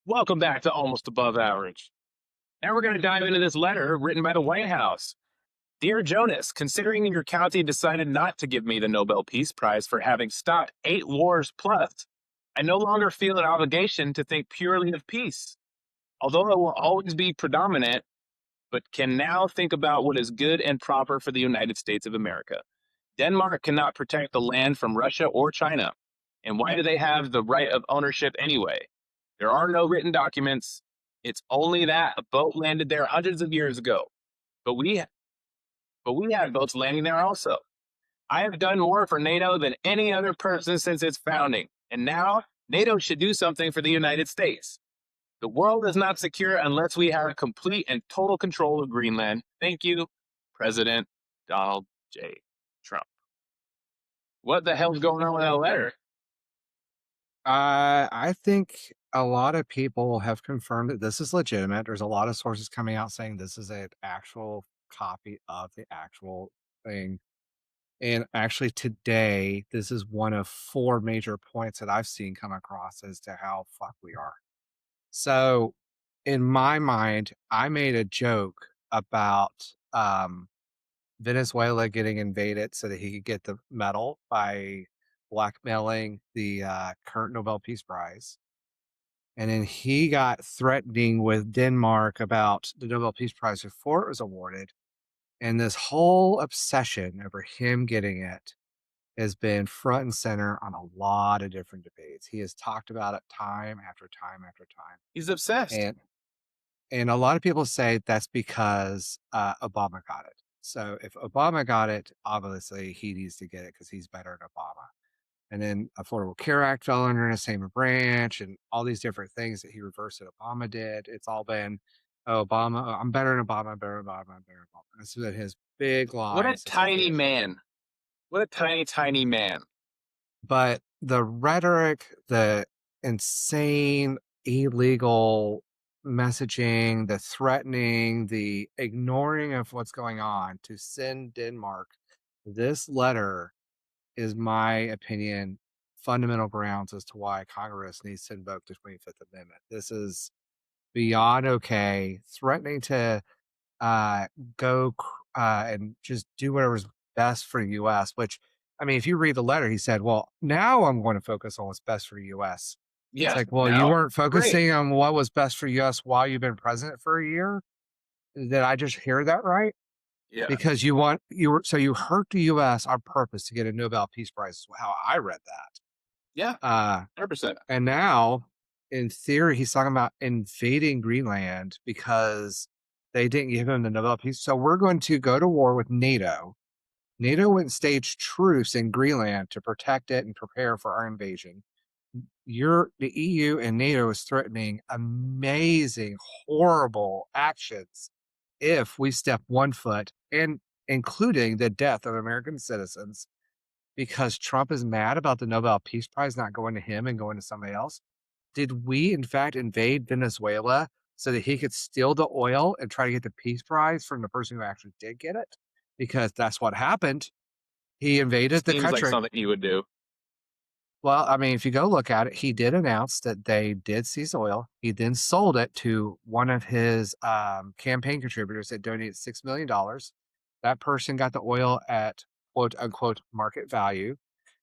Welcome back to Almost Above Average. Now we're going to dive into this letter written by the White House. Dear Jonas, considering your county decided not to give me the Nobel Peace Prize for having stopped 8 wars plus, I no longer feel an obligation to think purely of peace. Although it will always be predominant, but can now think about what is good and proper for the United States of America. Denmark cannot protect the land from Russia or China. And why do they have the right of ownership anyway? There are no written documents. It's only that a boat landed there hundreds of years ago. But we but we had boats landing there also. I have done more for NATO than any other person since its founding. And now NATO should do something for the United States. The world is not secure unless we have complete and total control of Greenland. Thank you, President Donald J. Trump. What the hell's going on with that letter? I think a lot of people have confirmed that this is legitimate. There's a lot of sources coming out saying this is an actual copy of the actual thing. And actually, today, this is one of four major points that I've seen come across as to how fucked we are. So, in my mind, I made a joke about Venezuela getting invaded so that he could get the medal by blackmailing the current Nobel Peace Prize. And then he got threatening with Denmark about the Nobel Peace Prize before it was awarded. And this whole obsession over him getting it has been front and center on a lot of different debates. He has talked about it time after time after time. He's obsessed. And and a lot of people say that's because Obama got it. So if Obama got it, obviously he needs to get it because he's better than Obama. And then Affordable Care Act fell under the same branch, and all these different things that he reversed that Obama did. It's all been, oh, Obama, I'm better than Obama, I'm better than Obama, I'm better than Obama. That's been his big What a line since he tiny did. man. What a tiny, tiny man. But the rhetoric, the insane, illegal messaging, the threatening, the ignoring of what's going on to send Denmark this letter is my opinion, fundamental grounds as to why Congress needs to invoke the 25th Amendment. This is beyond okay. Threatening to uh, and just do whatever's best for the U.S., which, I mean, if you read the letter, he said, well, now I'm going to focus on what's best for the U.S. It's Yes. like, well, you Now, weren't great. focusing on what was best for U.S. while you've been president for a year. Did I just hear that right? Yeah. Because you hurt the U.S. on purpose to get a Nobel Peace Prize. Is how I read that. Yeah. Uh, 100%. and now, in theory, he's talking about invading Greenland because they didn't give him the Nobel Peace. So we're going to go to war with NATO. NATO went and staged troops in Greenland to protect it and prepare for our invasion. The EU and NATO is threatening amazing, horrible actions if we step one foot, and including the death of American citizens, because Trump is mad about the Nobel Peace Prize not going to him and going to somebody else. Did we, in fact, invade Venezuela so that he could steal the oil and try to get the Peace Prize from the person who actually did get it? Because that's what happened. He invaded the Seems like country. something he would do. Well, I mean, if you go look at it, he did announce that they did seize oil. He then sold it to one of his campaign contributors that donated $6 million. That person got the oil at quote unquote market value.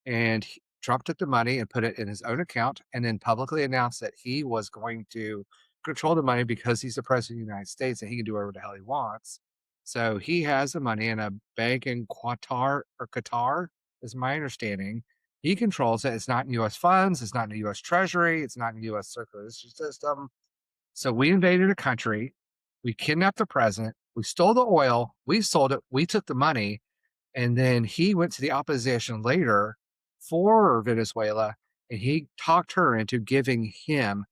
And Trump took the money and put it in his own account and then publicly announced that he was going to control the money because he's the president of the United States and he can do whatever the hell he wants. So he has the money in a bank in Qatar, is my understanding. He controls it. It's not in US funds, it's not in the US Treasury, it's not in the US circulatory system. So we invaded a country, we kidnapped the president, we stole the oil, we sold it, we took the money, and then he went to the opposition later for Venezuela and he talked her into giving him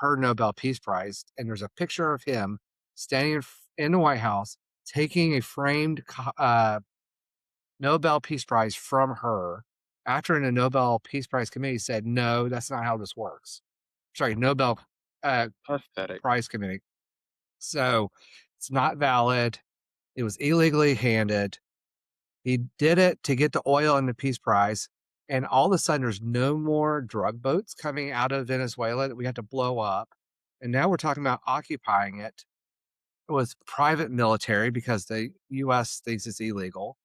her Nobel Peace Prize. And there's a picture of him standing in the White House taking a framed Nobel Peace Prize from her after the Nobel Peace Prize committee said, no, that's not how this works. Sorry, Nobel Pathetic. Prize Committee. So it's not valid. It was illegally handed. He did it to get the oil and the Peace Prize. And all of a sudden, there's no more drug boats coming out of Venezuela that we had to blow up. And now we're talking about occupying it with private military because the US thinks it's illegal.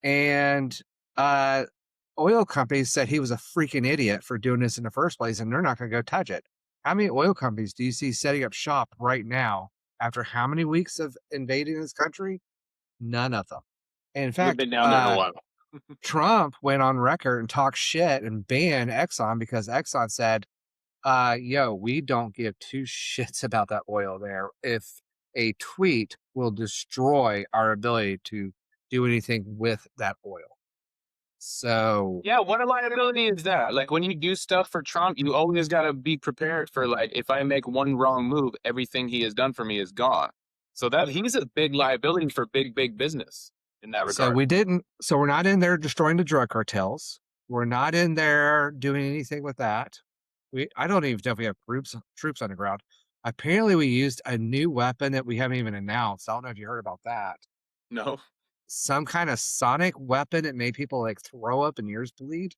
And uh, oil companies said he was a freaking idiot for doing this in the first place, and they're not going to go touch it. How many oil companies do you see setting up shop right now after how many weeks of invading this country? None of them. And in We've fact, been down there in a while. Trump went on record and talked shit and banned Exxon because Exxon said, yo, we don't give two shits about that oil there. If a tweet will destroy our ability to do anything with that oil. So, Yeah, what a liability is that? Like when you do stuff for Trump, you always got to be prepared for like if I make one wrong move, everything he has done for me is gone. So that he's a big liability for big business in that so regard. we didn't, so we're not in there destroying the drug cartels. We're not in there doing anything with that. I don't even know if we have troops on the ground. Apparently, we used a new weapon that we haven't even announced. I don't know if you heard about that. No. Some kind of sonic weapon that made people like throw up and ears bleed.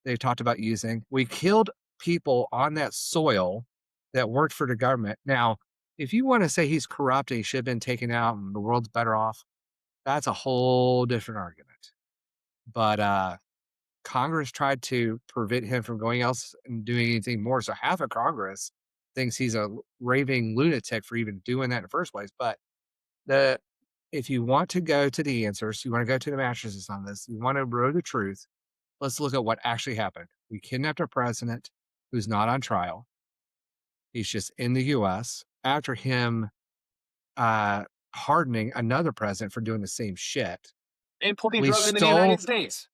They talked about using. We killed people on that soil that worked for the government. Now, if you want to say he's corrupt and he should have been taken out and the world's better off, that's a whole different argument. But Congress tried to prevent him from going else and doing anything more. So half of Congress thinks he's a raving lunatic for even doing that in the first place. But the if you want to go to the answers, you want to go to the mattresses on this, you want to know the truth, let's look at what actually happened. We kidnapped a president who's not on trial. He's just in the US after him hardening another president for doing the same shit. Importing We drugs into the United stole States.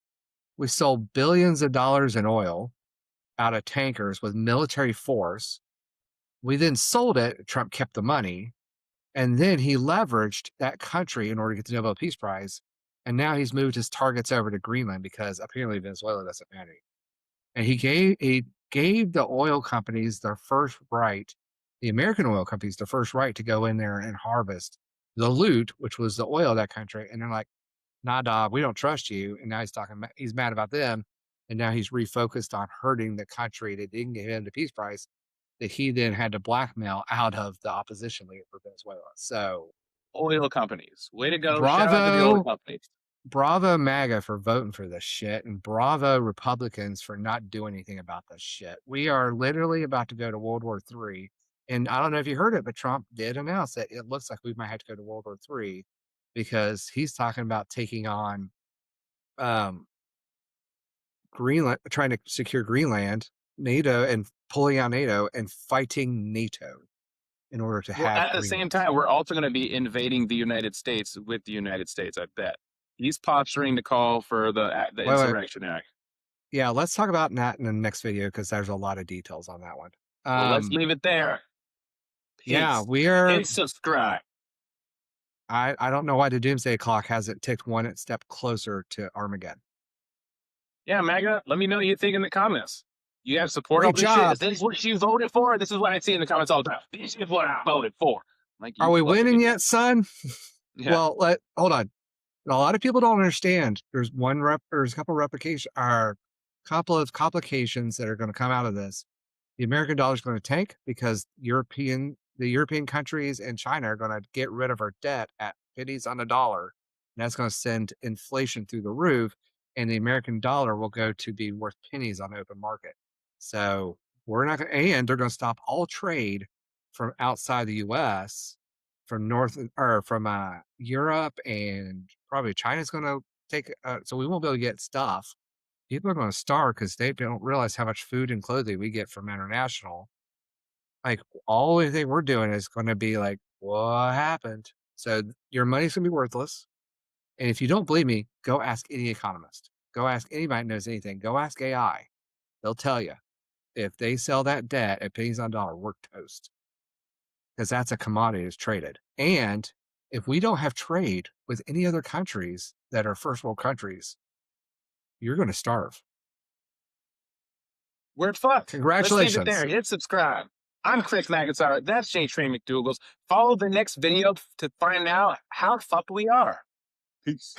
we stole billions of dollars in oil out of tankers with military force. We then sold it. Trump kept the money. And then he leveraged that country in order to get the Nobel Peace Prize. And now he's moved his targets over to Greenland because apparently Venezuela doesn't matter. And he gave the oil companies their first right, the American oil companies, the first right to go in there and harvest the loot, which was the oil of that country. And they're like, nah, dog, we don't trust you. And now he's mad about them. And now he's refocused on hurting the country that didn't give him the Peace Prize that he then had to blackmail out of the opposition leader for Venezuela. So Oil companies. Way to go. Shout out to the oil bravo, companies. bravo MAGA for voting for this shit, and bravo Republicans for not doing anything about this shit. We are literally about to go to World War III. And I don't know if you heard it, but Trump did announce that it looks like we might have to go to World War III because he's talking about taking on um, Greenland, trying to secure Greenland, NATO, and pulling out NATO and fighting NATO in order to Well, have at the same Greenland. time, we're also going to be invading the United States with the United States, I bet. He's posturing to call for the Wait, wait. Insurrection Act. Yeah, let's talk about that in the next video because there's a lot of details on that one. Well, let's leave it there. Yeah, Peace. we're And subscribe. I don't know why the doomsday clock hasn't ticked one step closer to Armageddon. Yeah, MAGA, let me know what you think in the comments. You have support all Great this shit? job. Is this what you voted for? This is what I see in the comments all the time. This is what I voted for. Like Are you we fucking winning idiot. yet, son? Yeah. Well, hold on. A lot of people don't understand. There's a couple replication or couple of complications that are going to come out of this. The American dollar is going to tank because the European countries and China are going to get rid of our debt at pennies on the dollar. And that's going to send inflation through the roof, and the American dollar will go to be worth pennies on the open market. So we're not going to, and they're going to stop all trade from outside the US, from North or from Europe, and probably China's going to take, so we won't be able to get stuff. People are going to starve because they don't realize how much food and clothing we get from international. Like all the thing we're doing is going to be like, what happened? So your money's going to be worthless. And if you don't believe me, go ask any economist. Go ask anybody who knows anything. Go ask AI. They'll tell you if they sell that debt at pennies on dollar, we're toast because that's a commodity that's traded. And if we don't have trade with any other countries that are first world countries, you're going to starve. We're fucked. Let's leave it there. Congratulations. Hit subscribe. I'm Chris McIntyre. That's J. Train McDougal's. Follow the next video to find out how fucked we are. Peace.